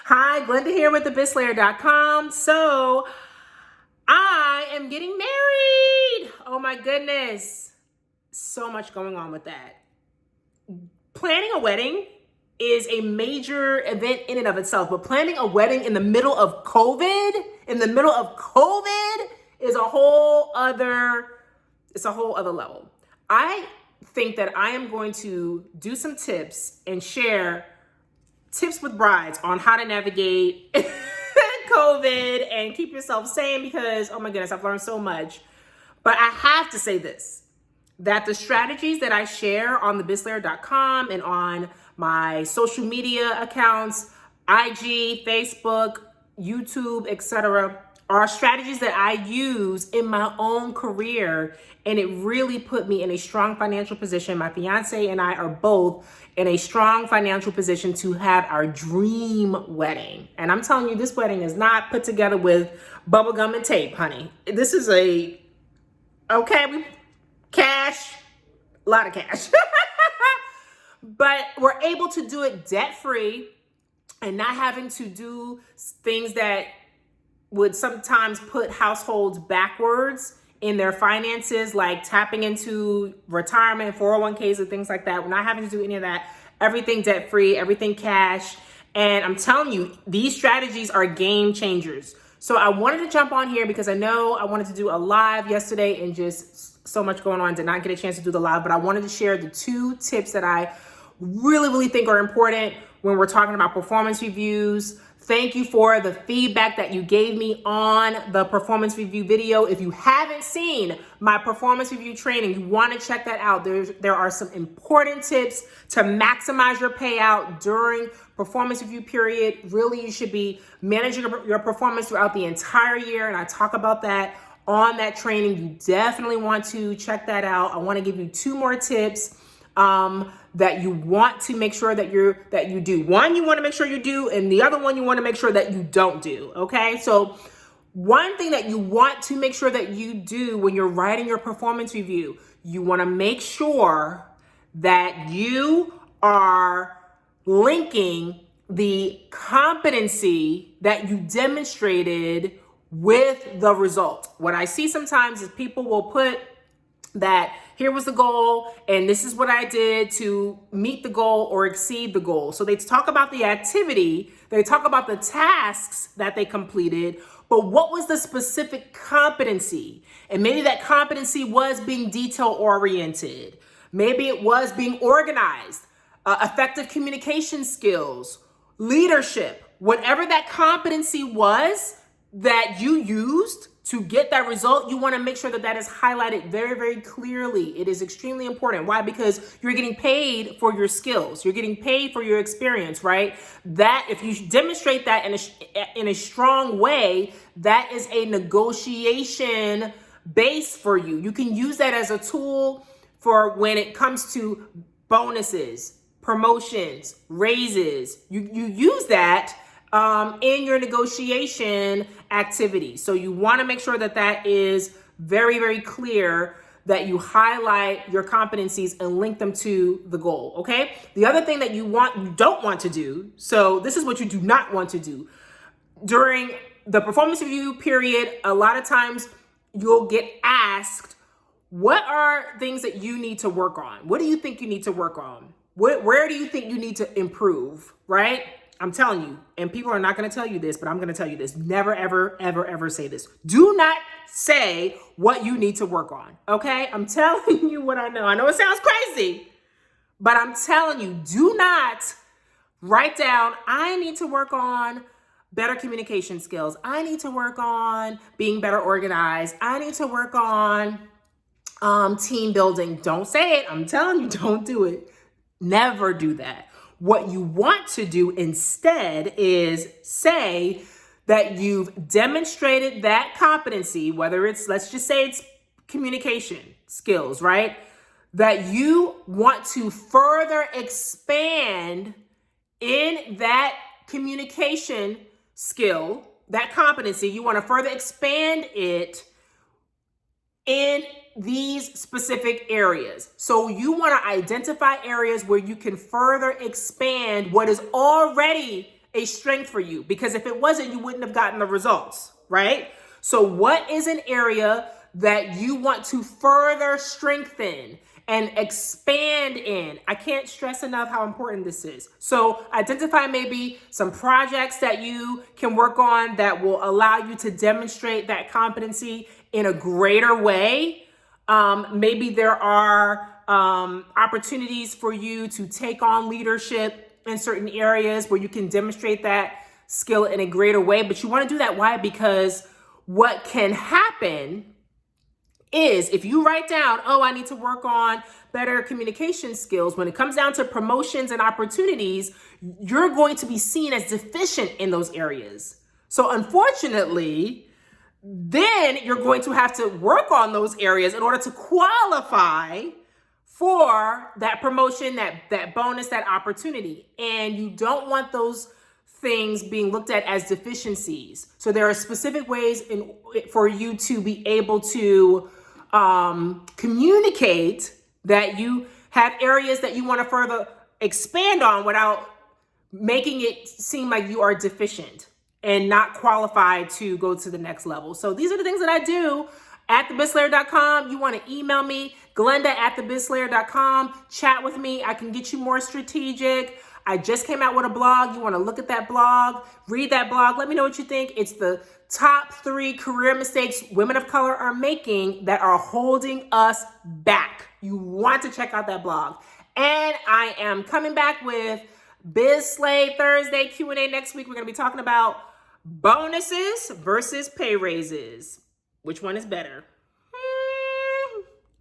Hi, Glenda here with the bizslayer.com. So, I am getting married. Oh my goodness. So much going on with that. Planning a wedding is a major event in and of itself, but planning a wedding in the middle of COVID is it's a whole other level. I think that I am going to do some tips and share tips with brides on how to navigate COVID and keep yourself sane because, oh my goodness, I've learned so much. But I have to say this, that the strategies that I share on the bizslayer.com and on my social media accounts, IG, Facebook, YouTube, etc., are strategies that I use in my own career, and it really put me in a strong financial position. My fiance and I are both in a strong financial position to have our dream wedding. And I'm telling you, this wedding is not put together with bubblegum and tape, honey. This is cash, a lot of cash. But we're able to do it debt-free and not having to do things that would sometimes put households backwards in their finances, like tapping into retirement, 401ks, and things like that. We're not having to do any of that. Everything debt-free, everything cash. And I'm telling you, these strategies are game changers. So I wanted to jump on here because I know I wanted to do a live yesterday and just so much going on. Did not get a chance to do the live, but I wanted to share the 2 tips that I really think are important when we're talking about performance reviews. Thank you for the feedback that you gave me on the performance review video. If you haven't seen my performance review training, you want to check that out. There are some important tips to maximize your payout during performance review period. Really, you should be managing your performance throughout the entire year, and I talk about that on that training. You definitely want to check that out. I want to give you 2 more tips that you want to make sure that you do. One, you want to make sure you do, and the other one, you want to make sure that you don't do. Okay, so one thing that you want to make sure that you do when you're writing your performance review, you want to make sure that you are linking the competency that you demonstrated with the result. What I see sometimes is people will put that here was the goal and this is what I did to meet the goal or exceed the goal. So they talk about the activity, they talk about the tasks that they completed, but what was the specific competency? And maybe that competency was being detail oriented. Maybe it was being organized, effective communication skills, leadership, whatever that competency was that you used to get that result, you want to make sure that that is highlighted very clearly. It is extremely important. Why? Because you're getting paid for your skills. You're getting paid for your experience, right? That if you demonstrate that in a strong way, that is a negotiation base for you. You can use that as a tool for when it comes to bonuses, promotions, raises. You use that in your negotiation activity. So you want to make sure that that is very clear, that you highlight your competencies and link them to the goal. Okay. The other thing that you don't want to do. So this is what you do not want to do during the performance review period. A lot of times you'll get asked, what are things that you need to work on? What do you think you need to work on? Where do you think you need to improve? Right? I'm telling you, and people are not going to tell you this, but I'm going to tell you this. Never, ever say this. Do not say what you need to work on. Okay? I'm telling you what I know. I know it sounds crazy, but I'm telling you, do not write down, I need to work on better communication skills. I need to work on being better organized. I need to work on team building. Don't say it. I'm telling you, don't do it. Never do that. What you want to do instead is say that you've demonstrated that competency, whether it's, let's just say it's communication skills, right? That you want to further expand in that communication skill, that competency. You want to further expand it in these specific areas. So you want to identify areas where you can further expand what is already a strength for you, because if it wasn't, you wouldn't have gotten the results, right? So what is an area that you want to further strengthen and expand in? I can't stress enough how important this is. So identify maybe some projects that you can work on that will allow you to demonstrate that competency in a greater way. Maybe there are opportunities for you to take on leadership in certain areas where you can demonstrate that skill in a greater way. But you want to do that. Why? Because what can happen is if you write down, oh, I need to work on better communication skills, when it comes down to promotions and opportunities, you're going to be seen as deficient in those areas. So unfortunately, then you're going to have to work on those areas in order to qualify for that promotion, that bonus, that opportunity. And you don't want those things being looked at as deficiencies. So there are specific ways for you to be able to communicate that you have areas that you want to further expand on without making it seem like you are deficient and not qualified to go to the next level. So these are the things that I do at thebizslayer.com. You want to email me, glenda@thebizslayer.com. Chat with me. I can get you more strategic. I just came out with a blog. You want to look at that blog, read that blog. Let me know what you think. It's the top 3 career mistakes women of color are making that are holding us back. You want to check out that blog. And I am coming back with Biz Slayer Thursday Q&A next week. We're going to be talking about bonuses versus pay raises. Which one is better?